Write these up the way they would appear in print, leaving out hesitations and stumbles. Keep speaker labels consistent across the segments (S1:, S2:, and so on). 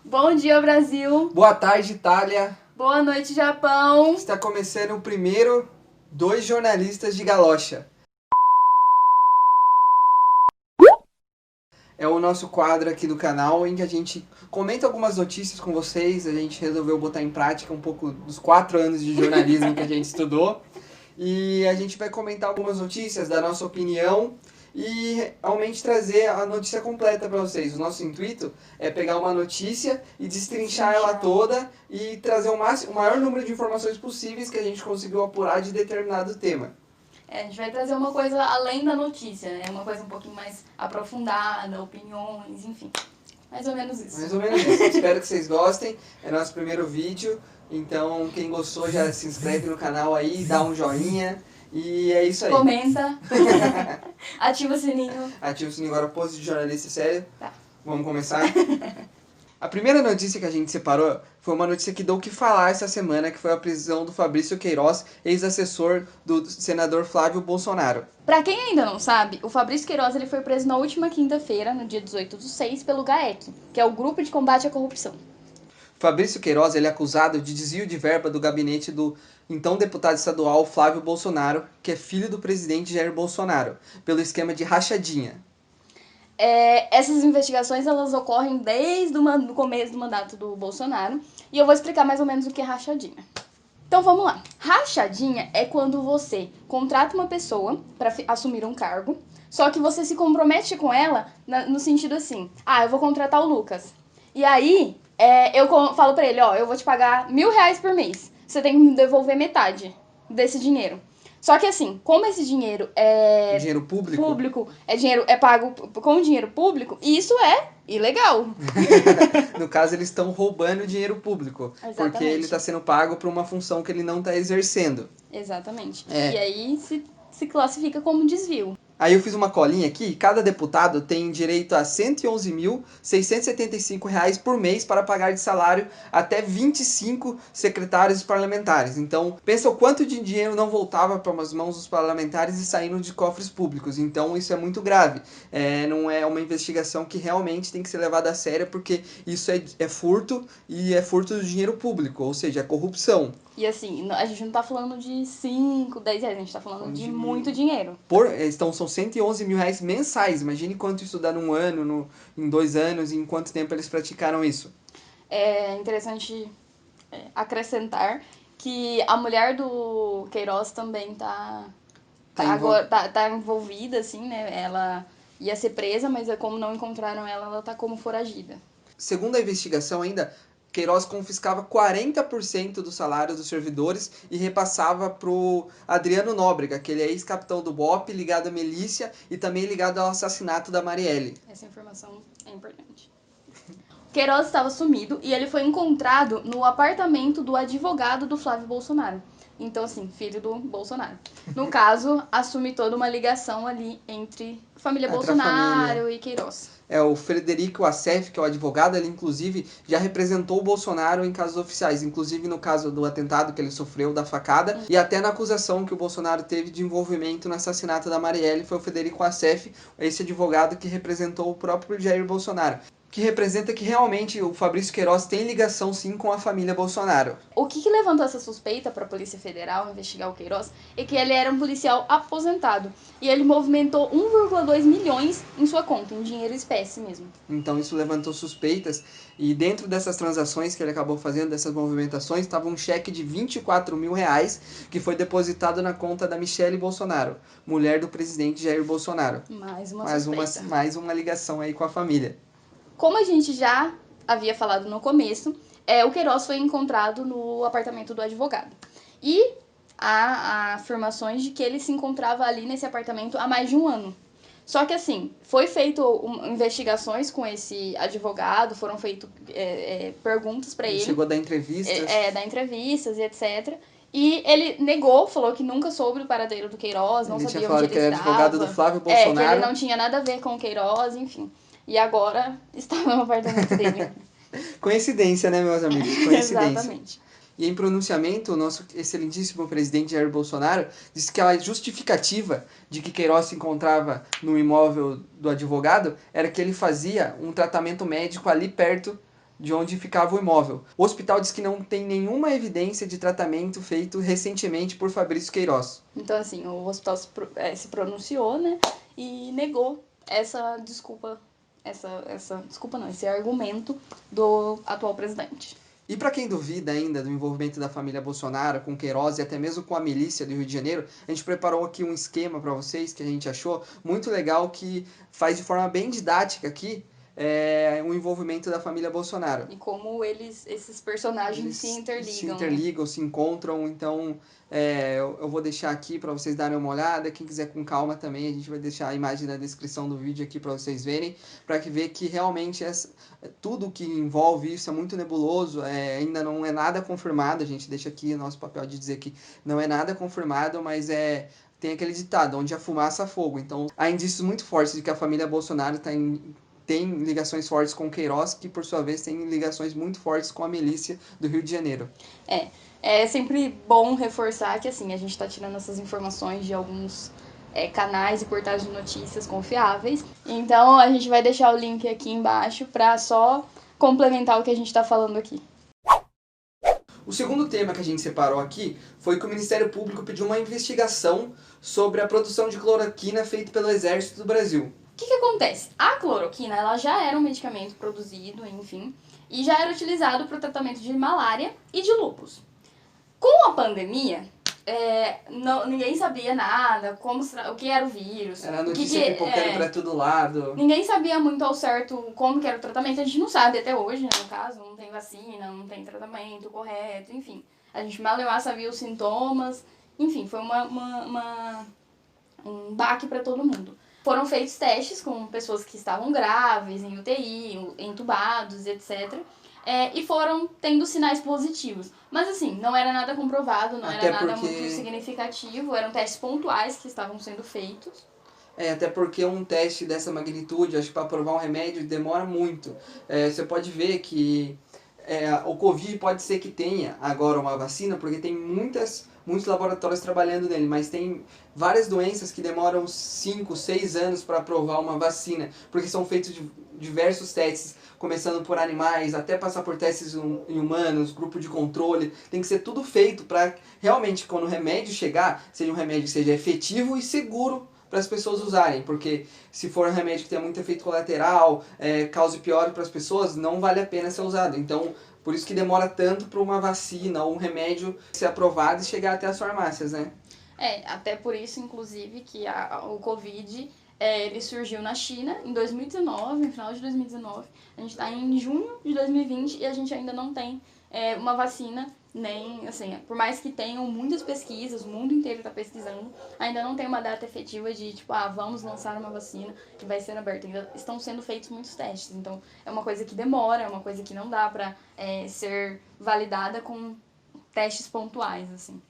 S1: Bom dia, Brasil!
S2: Boa tarde, Itália!
S1: Boa noite, Japão!
S2: Está começando o primeiro Dois Jornalistas de Galocha. É o nosso quadro aqui do canal em que a gente comenta algumas notícias com vocês. A gente resolveu botar em prática um pouco dos 4 anos de jornalismo que a gente estudou. E a gente vai comentar algumas notícias, dar nossa opinião e realmente trazer a notícia completa para vocês. O nosso intuito é pegar uma notícia e destrinchar ela toda e trazer o maior número de informações possíveis que a gente conseguiu apurar de determinado tema.
S1: A gente vai trazer uma coisa além da notícia, né? Uma coisa um pouquinho mais aprofundada, opiniões, enfim. Mais ou menos isso.
S2: Mais ou menos isso. Espero que vocês gostem. É nosso primeiro vídeo. Então, quem gostou já se inscreve no canal aí, dá um joinha. E é isso aí.
S1: Comenta. Ativa o sininho.
S2: Ativa o sininho agora, pose de jornalista sério.
S1: Tá.
S2: Vamos começar? A primeira notícia que a gente separou foi uma notícia que deu o que falar essa semana, que foi a prisão do Fabrício Queiroz, ex-assessor do senador Flávio Bolsonaro.
S1: Pra quem ainda não sabe, o Fabrício Queiroz ele foi preso na última quinta-feira, no dia 18/6, pelo GAEC, que é o Grupo de Combate à Corrupção.
S2: Fabrício Queiroz ele é acusado de desvio de verba do gabinete do então deputado estadual Flávio Bolsonaro, que é filho do presidente Jair Bolsonaro, pelo esquema de rachadinha.
S1: Essas investigações elas ocorrem desde o começo do mandato do Bolsonaro e eu vou explicar mais ou menos o que é rachadinha. Então vamos lá. Rachadinha é quando você contrata uma pessoa para assumir um cargo, só que você se compromete com ela no sentido assim: eu vou contratar o Lucas. E aí eu falo para ele: eu vou te pagar R$1.000 por mês. Você tem que me devolver metade desse dinheiro. Só que assim, como esse dinheiro é
S2: Dinheiro público?
S1: É pago com dinheiro público, e isso é ilegal.
S2: No caso, eles estão roubando dinheiro público.
S1: Exatamente.
S2: Porque ele está sendo pago por uma função que ele não está exercendo.
S1: Exatamente. E aí se classifica como desvio.
S2: Aí eu fiz uma colinha aqui, cada deputado tem direito a R$ 111.675 por mês para pagar de salário até 25 secretários parlamentares. Então, pensa o quanto de dinheiro não voltava para as mãos dos parlamentares e saindo de cofres públicos. Então, isso é muito grave. Não é uma investigação que realmente tem que ser levada a sério, porque isso é furto e é furto do dinheiro público, ou seja, é corrupção.
S1: E assim, a gente não tá falando de 5, 10 reais, a gente tá falando de muito dinheiro.
S2: Então são R$111 mil mensais. Imagine quanto isso dá num ano, em 2 anos, e em quanto tempo eles praticaram isso.
S1: É interessante acrescentar que a mulher do Queiroz também tá envolvida, assim, né? Ela ia ser presa, mas como não encontraram ela, ela tá como foragida.
S2: Segundo a investigação ainda, Queiroz confiscava 40% do salário dos servidores e repassava pro Adriano Nóbrega, que ele é ex-capitão do BOPE, ligado à milícia e também ligado ao assassinato da Marielle.
S1: Essa informação é importante. Queiroz estava sumido e ele foi encontrado no apartamento do advogado do Flávio Bolsonaro. Então, assim, filho do Bolsonaro. No caso, assume toda uma ligação ali entre família Bolsonaro e Queiroz.
S2: O Frederico Assef, que é o advogado, ele inclusive já representou o Bolsonaro em casos oficiais, inclusive no caso do atentado que ele sofreu, da facada, e até na acusação que o Bolsonaro teve de envolvimento no assassinato da Marielle, foi o Frederico Assef, esse advogado que representou o próprio Jair Bolsonaro. Que representa que realmente o Fabrício Queiroz tem ligação sim com a família Bolsonaro.
S1: O que levantou essa suspeita para a Polícia Federal investigar o Queiroz é que ele era um policial aposentado e ele movimentou 1,2 milhões em sua conta, em dinheiro espécie mesmo.
S2: Então isso levantou suspeitas e dentro dessas transações que ele acabou fazendo, dessas movimentações, estava um cheque de R$24 mil que foi depositado na conta da Michelle Bolsonaro, mulher do presidente Jair Bolsonaro. Mais uma ligação aí com a família.
S1: Como a gente já havia falado no começo, o Queiroz foi encontrado no apartamento do advogado. E há afirmações de que ele se encontrava ali nesse apartamento há mais de um ano. Só que assim, foi feito investigações com esse advogado, foram feitas perguntas para ele.
S2: Chegou a dar entrevistas.
S1: Dar entrevistas e etc. E ele negou, falou que nunca soube do paradeiro do Queiroz, não sabia onde ele estava. Ele tinha falado que era
S2: advogado do Flávio Bolsonaro.
S1: Que ele não tinha nada a ver com o Queiroz, enfim. E agora está no apartamento dele.
S2: Coincidência, né, meus amigos? Coincidência.
S1: Exatamente.
S2: E em pronunciamento, o nosso excelentíssimo presidente Jair Bolsonaro disse que a justificativa de que Queiroz se encontrava no imóvel do advogado era que ele fazia um tratamento médico ali perto de onde ficava o imóvel. O hospital diz que não tem nenhuma evidência de tratamento feito recentemente por Fabrício Queiroz.
S1: Então, assim, o hospital se pronunciou, né, e negou essa desculpa, desculpa não, esse argumento do atual presidente.
S2: E para quem duvida ainda do envolvimento da família Bolsonaro com Queiroz e até mesmo com a milícia do Rio de Janeiro, a gente preparou aqui um esquema para vocês que a gente achou muito legal, que faz de forma bem didática aqui o envolvimento da família Bolsonaro.
S1: E como esses personagens se interligam.
S2: Se interligam, se encontram, então eu vou deixar aqui para vocês darem uma olhada. Quem quiser com calma também, a gente vai deixar a imagem na descrição do vídeo aqui para vocês verem, para que ver que realmente tudo que envolve isso é muito nebuloso, ainda não é nada confirmado. A gente deixa aqui o nosso papel de dizer que não é nada confirmado, mas tem aquele ditado, onde há fumaça há fogo. Então há indícios muito fortes de que a família Bolsonaro tem ligações fortes com Queiroz, que por sua vez tem ligações muito fortes com a milícia do Rio de Janeiro.
S1: É sempre bom reforçar que assim, a gente está tirando essas informações de alguns canais e portais de notícias confiáveis. Então a gente vai deixar o link aqui embaixo para só complementar o que a gente está falando aqui.
S2: O segundo tema que a gente separou aqui foi que o Ministério Público pediu uma investigação sobre a produção de cloroquina feita pelo Exército do Brasil.
S1: O que acontece? A cloroquina, ela já era um medicamento produzido, enfim, e já era utilizado para o tratamento de malária e de lúpus. Com a pandemia, ninguém sabia nada, o que era o vírus.
S2: Era notícia pipocando para todo lado.
S1: Ninguém sabia muito ao certo como que era o tratamento, a gente não sabe até hoje, né, no caso, não tem vacina, não tem tratamento correto, enfim. A gente mal sabia os sintomas, enfim, foi um baque para todo mundo. Foram feitos testes com pessoas que estavam grávidas, em UTI, entubados, etc. E foram tendo sinais positivos. Mas assim, não era nada comprovado, não era nada muito significativo, eram testes pontuais que estavam sendo feitos.
S2: Até porque um teste dessa magnitude, acho que para provar um remédio, demora muito. Você pode ver que o Covid pode ser que tenha agora uma vacina, porque tem muitos laboratórios trabalhando nele, mas tem várias doenças que demoram 5, 6 anos para provar uma vacina, porque são feitos diversos testes, começando por animais, até passar por testes em humanos, grupo de controle. Tem que ser tudo feito para realmente, quando o remédio chegar, seja um remédio que seja efetivo e seguro para as pessoas usarem, porque se for um remédio que tenha muito efeito colateral, cause pior para as pessoas, não vale a pena ser usado. Então, por isso que demora tanto para uma vacina ou um remédio ser aprovado e chegar até as farmácias, né?
S1: Até por isso, inclusive, que o Covid ele surgiu na China em 2019, no final de 2019. A gente está em junho de 2020 e a gente ainda não tem uma vacina, nem, assim, por mais que tenham muitas pesquisas, o mundo inteiro está pesquisando, ainda não tem uma data efetiva de, tipo, vamos lançar uma vacina que vai ser aberta. Ainda estão sendo feitos muitos testes, então é uma coisa que demora, é uma coisa que não dá para ser validada com testes pontuais, assim.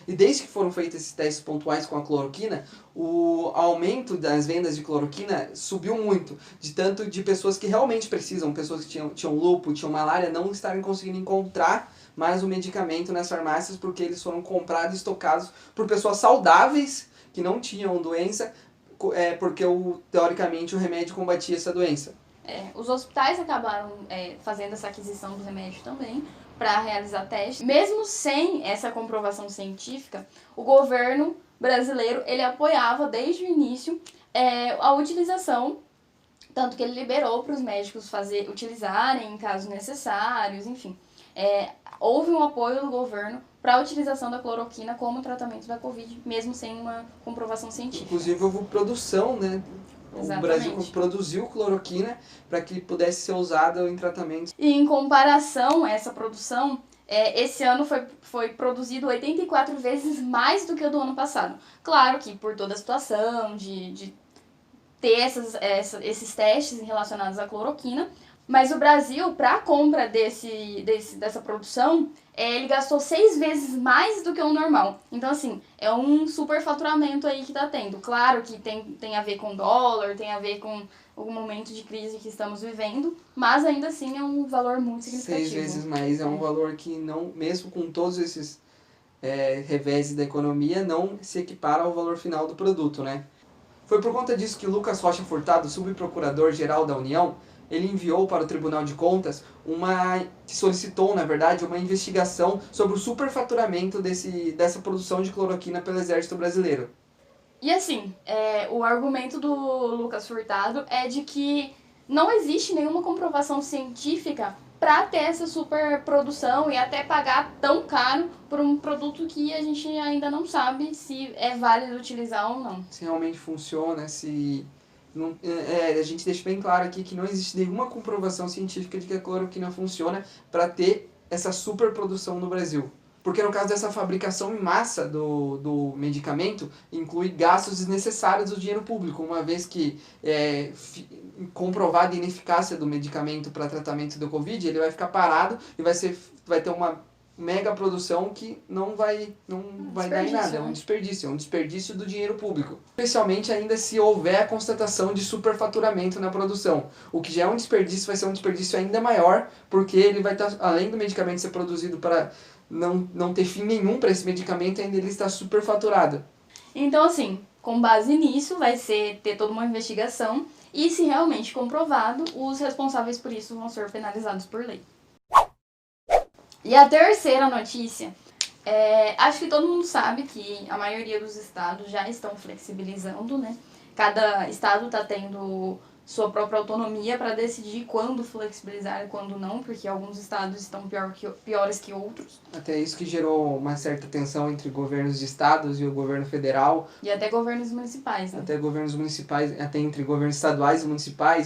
S2: E desde que foram feitos esses testes pontuais com a cloroquina, o aumento das vendas de cloroquina subiu muito, de pessoas que realmente precisam, pessoas que tinham lúpus, tinham malária, não estarem conseguindo encontrar mais o medicamento nas farmácias, porque eles foram comprados e estocados por pessoas saudáveis que não tinham doença, porque teoricamente o remédio combatia essa doença.
S1: Os hospitais acabaram fazendo essa aquisição do remédio também para realizar testes. Mesmo sem essa comprovação científica, o governo brasileiro ele apoiava desde o início a utilização, tanto que ele liberou para os médicos utilizarem em casos necessários, enfim. Houve um apoio do governo para a utilização da cloroquina como tratamento da Covid, mesmo sem uma comprovação científica.
S2: Inclusive houve produção, né?
S1: Exatamente.
S2: O Brasil produziu cloroquina para que pudesse ser usada em tratamentos.
S1: E em comparação a essa produção, esse ano foi produzido 84 vezes mais do que o do ano passado. Claro que por toda a situação de ter esses testes relacionados à cloroquina, mas o Brasil, para a compra dessa produção, ele gastou 6 vezes mais do que o normal. Então, assim, é um superfaturamento aí que tá tendo. Claro que tem a ver com dólar, tem a ver com o momento de crise que estamos vivendo, mas ainda assim é um valor muito significativo.
S2: 6 vezes mais, é um valor que não, mesmo com todos esses reveses da economia, não se equipara ao valor final do produto, né? Foi por conta disso que Lucas Rocha Furtado, subprocurador-geral da União, ele enviou para o Tribunal de Contas solicitou, na verdade, uma investigação sobre o superfaturamento dessa produção de cloroquina pelo Exército Brasileiro.
S1: E assim, o argumento do Lucas Furtado é de que não existe nenhuma comprovação científica para ter essa superprodução e até pagar tão caro por um produto que a gente ainda não sabe se é válido utilizar ou não.
S2: Se realmente funciona, se... Não, a gente deixa bem claro aqui que não existe nenhuma comprovação científica de que a cloroquina funciona para ter essa superprodução no Brasil. Porque no caso dessa fabricação em massa do medicamento, inclui gastos desnecessários do dinheiro público, uma vez que comprovada a ineficácia do medicamento para tratamento do Covid, ele vai ficar parado e vai ter uma mega produção que não vai dar em nada, é um desperdício do dinheiro público. Especialmente ainda se houver a constatação de superfaturamento na produção. O que já é um desperdício vai ser um desperdício ainda maior, porque ele vai estar, além do medicamento ser produzido para não ter fim nenhum para esse medicamento, ainda ele está superfaturado.
S1: Então, assim, com base nisso, vai ter toda uma investigação e, se realmente comprovado, os responsáveis por isso vão ser penalizados por lei. E a terceira notícia, acho que todo mundo sabe que a maioria dos estados já estão flexibilizando, né? Cada estado está tendo sua própria autonomia para decidir quando flexibilizar e quando não, porque alguns estados estão piores que outros.
S2: Até isso que gerou uma certa tensão entre governos de estados e o governo federal.
S1: E até governos municipais, né?
S2: Até governos municipais, até entre governos estaduais e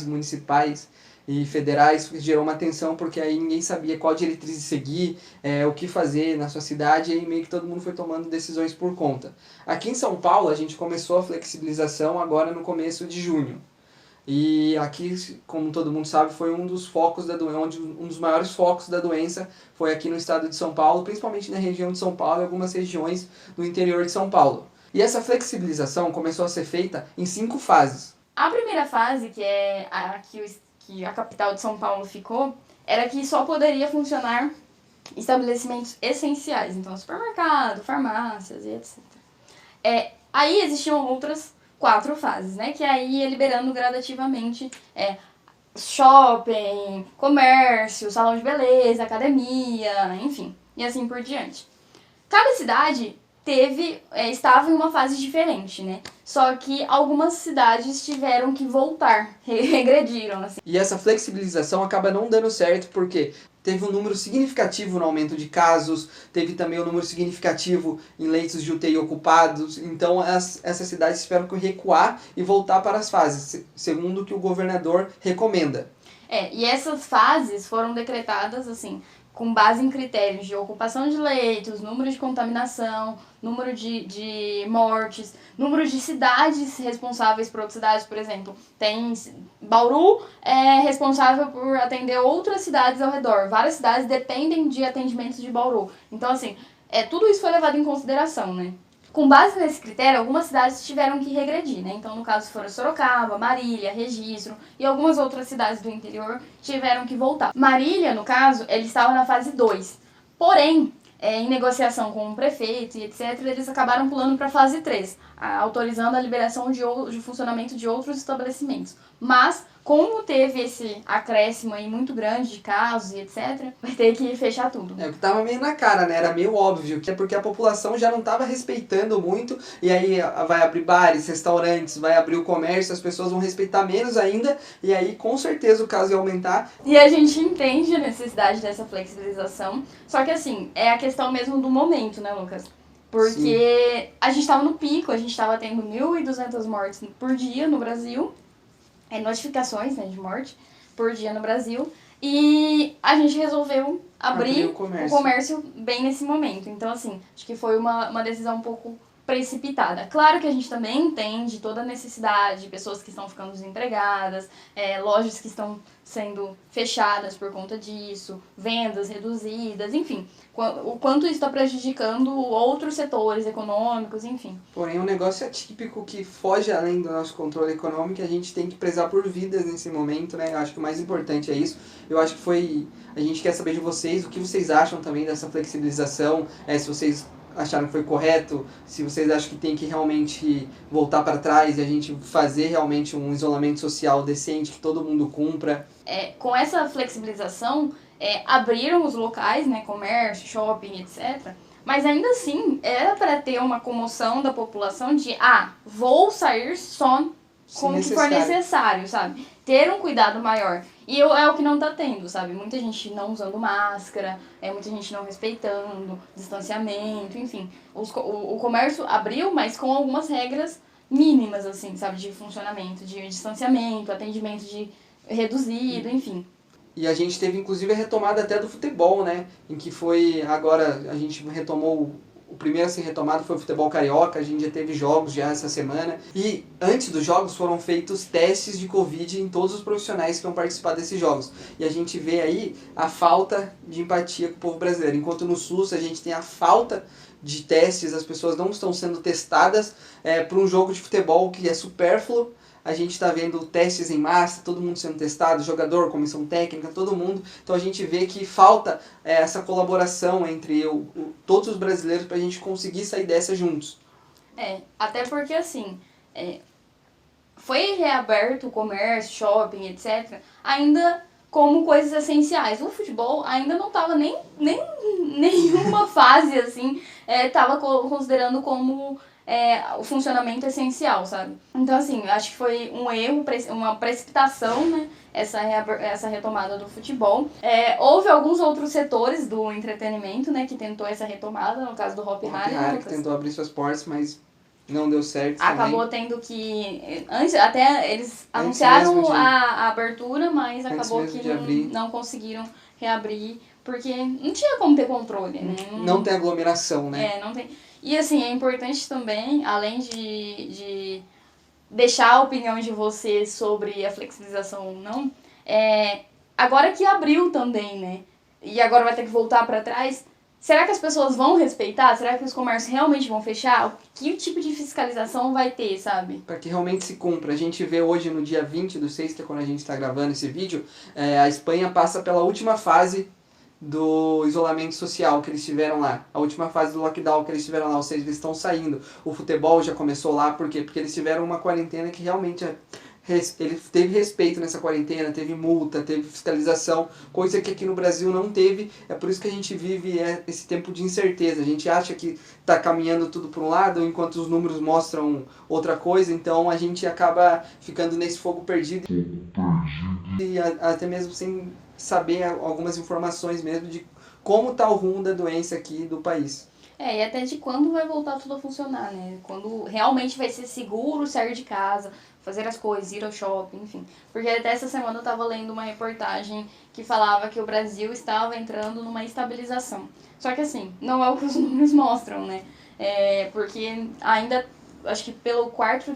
S2: municipais e federais, gerou uma tensão porque aí ninguém sabia qual diretriz seguir, o que fazer na sua cidade, e aí meio que todo mundo foi tomando decisões por conta. Aqui em São Paulo a gente começou a flexibilização agora no começo de junho. E aqui, como todo mundo sabe, foi um dos focos da doença, um dos maiores focos da doença foi aqui no estado de São Paulo, principalmente na região de São Paulo e algumas regiões do interior de São Paulo. E essa flexibilização começou a ser feita em 5 fases.
S1: A primeira fase, que é que a capital de São Paulo ficou, era que só poderia funcionar estabelecimentos essenciais, então supermercado, farmácias e etc. Aí existiam outras 4 fases, né? Que aí ia liberando gradativamente shopping, comércio, salão de beleza, academia, enfim, e assim por diante. Cada cidade estava em uma fase diferente, né? Só que algumas cidades tiveram que voltar, regrediram, assim.
S2: E essa flexibilização acaba não dando certo porque teve um número significativo no aumento de casos, teve também um número significativo em leitos de UTI ocupados, então essas cidades tiveram que recuar e voltar para as fases, segundo o que o governador recomenda.
S1: E essas fases foram decretadas, assim, com base em critérios de ocupação de leitos, número de contaminação, número de mortes, número de cidades responsáveis por outras cidades, por exemplo. Bauru é responsável por atender outras cidades ao redor. Várias cidades dependem de atendimentos de Bauru. Então, assim, tudo isso foi levado em consideração, né? Com base nesse critério, algumas cidades tiveram que regredir, né? Então, no caso, foram Sorocaba, Marília, Registro e algumas outras cidades do interior tiveram que voltar. Marília, no caso, ele estava na fase 2. Porém, em negociação com o prefeito e etc., eles acabaram pulando para a fase 3, autorizando a liberação de funcionamento de outros estabelecimentos. Mas, como teve esse acréscimo aí muito grande de casos e etc., vai ter que fechar tudo.
S2: O que tava meio na cara, né? Era meio óbvio, que é porque a população já não tava respeitando muito, e aí vai abrir bares, restaurantes, vai abrir o comércio, as pessoas vão respeitar menos ainda, e aí com certeza o caso ia aumentar.
S1: E a gente entende a necessidade dessa flexibilização, só que assim, é a questão mesmo do momento, né, Lucas? Porque sim, a gente estava no pico, a gente estava tendo 1.200 mortes por dia no Brasil, notificações, né, de morte por dia no Brasil, e a gente resolveu abrir o comércio bem nesse momento. Então, assim, acho que foi uma decisão um pouco precipitada. Claro que a gente também entende toda a necessidade, pessoas que estão ficando desempregadas, lojas que estão sendo fechadas por conta disso, vendas reduzidas, enfim, o quanto isso está prejudicando outros setores econômicos, enfim.
S2: Porém, um negócio atípico que foge além do nosso controle econômico, a gente tem que prezar por vidas nesse momento, né? Eu acho que o mais importante é isso. Eu acho que a gente quer saber de vocês, o que vocês acham também dessa flexibilização, se vocês acharam que foi correto, se vocês acham que tem que realmente voltar para trás e a gente fazer realmente um isolamento social decente, que todo mundo cumpra.
S1: Com essa flexibilização, abriram os locais, né, comércio, shopping, etc. Mas ainda assim, era para ter uma comoção da população de, vou sair só como que for necessário, sabe? Ter um cuidado maior. E é o que não tá tendo, sabe? Muita gente não usando máscara, muita gente não respeitando, distanciamento, enfim. O comércio abriu, mas com algumas regras mínimas, assim, sabe? De funcionamento, de distanciamento, atendimento reduzido, enfim.
S2: E a gente teve inclusive a retomada até do futebol, né? Em que foi, agora a gente retomou, o primeiro a ser retomado foi o futebol carioca, a gente já teve jogos já essa semana. E antes dos jogos foram feitos testes de Covid em todos os profissionais que vão participar desses jogos. E a gente vê aí a falta de empatia com o povo brasileiro. Enquanto no SUS a gente tem a falta de testes, as pessoas não estão sendo testadas para um jogo de futebol que é supérfluo. A gente está vendo testes em massa, todo mundo sendo testado, jogador, comissão técnica, todo mundo. Então a gente vê que falta essa colaboração entre todos os brasileiros para a gente conseguir sair dessa juntos.
S1: Até porque assim, foi reaberto o comércio, shopping, etc., ainda como coisas essenciais. O futebol ainda não estava nem nenhuma fase assim, estava considerando como o funcionamento essencial, sabe? Então, assim, acho que foi um erro, uma precipitação, né? Essa retomada do futebol. Houve alguns outros setores do entretenimento, né? Que tentou essa retomada, no caso do Hopi Hari,
S2: que tentou abrir suas portas, mas não deu certo.
S1: Acabou tendo que... Até eles anunciaram a abertura, mas acabou que não conseguiram reabrir, porque não tinha como ter controle, né?
S2: Não tem aglomeração, né?
S1: Não tem... E assim, é importante também, além de deixar a opinião de vocês sobre a flexibilização ou não, agora que abriu também, né? E agora vai ter que voltar para trás, será que as pessoas vão respeitar? Será que os comércios realmente vão fechar? Que tipo de fiscalização vai ter, sabe?
S2: Para que realmente se cumpra. A gente vê hoje no dia 20/6, que é quando a gente está gravando esse vídeo, a Espanha passa pela última fase do isolamento social que eles tiveram lá, a última fase do lockdown que eles tiveram lá, ou seja, eles estão saindo. O futebol já começou lá, por quê? Porque eles tiveram uma quarentena que realmente ele teve respeito nessa quarentena, teve multa, teve fiscalização, coisa que aqui no Brasil não teve. É por isso que a gente vive esse tempo de incerteza. A gente acha que está caminhando tudo para um lado, enquanto os números mostram outra coisa, então a gente acaba ficando nesse fogo perdido e até mesmo sem saber algumas informações mesmo de como está o rumo da doença aqui do país.
S1: E até de quando vai voltar tudo a funcionar, né? Quando realmente vai ser seguro sair de casa, fazer as coisas, ir ao shopping, enfim. Porque até essa semana eu estava lendo uma reportagem que falava que o Brasil estava entrando numa estabilização. Só que assim, não é o que os números mostram, né? Porque ainda, acho que pelo quarto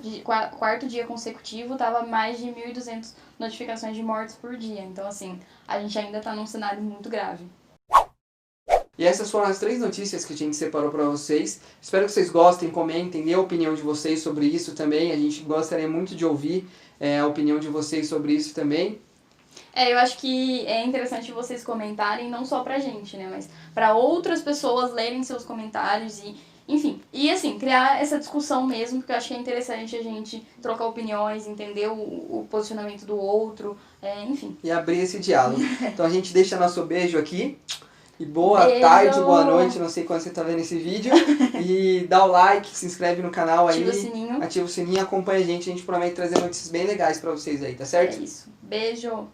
S1: dia consecutivo, tava mais de 1.200 notificações de mortes por dia. Então assim, a gente ainda está num cenário muito grave.
S2: E essas foram as 3 notícias que a gente separou para vocês. Espero que vocês gostem, comentem, dê a opinião de vocês sobre isso também. A gente gostaria muito de ouvir a opinião de vocês sobre isso também.
S1: Eu acho que é interessante vocês comentarem, não só pra gente, né? Mas para outras pessoas lerem seus comentários e, enfim. E assim, criar essa discussão mesmo, porque eu acho que é interessante a gente trocar opiniões, entender o posicionamento do outro, enfim.
S2: E abrir esse diálogo. Então a gente deixa nosso beijo aqui. E boa tarde, boa noite, não sei quando você tá vendo esse vídeo. E dá o like, se inscreve no canal aí.
S1: Ativa o sininho,
S2: acompanha a gente promete trazer notícias bem legais pra vocês aí, tá certo?
S1: É isso. Beijo!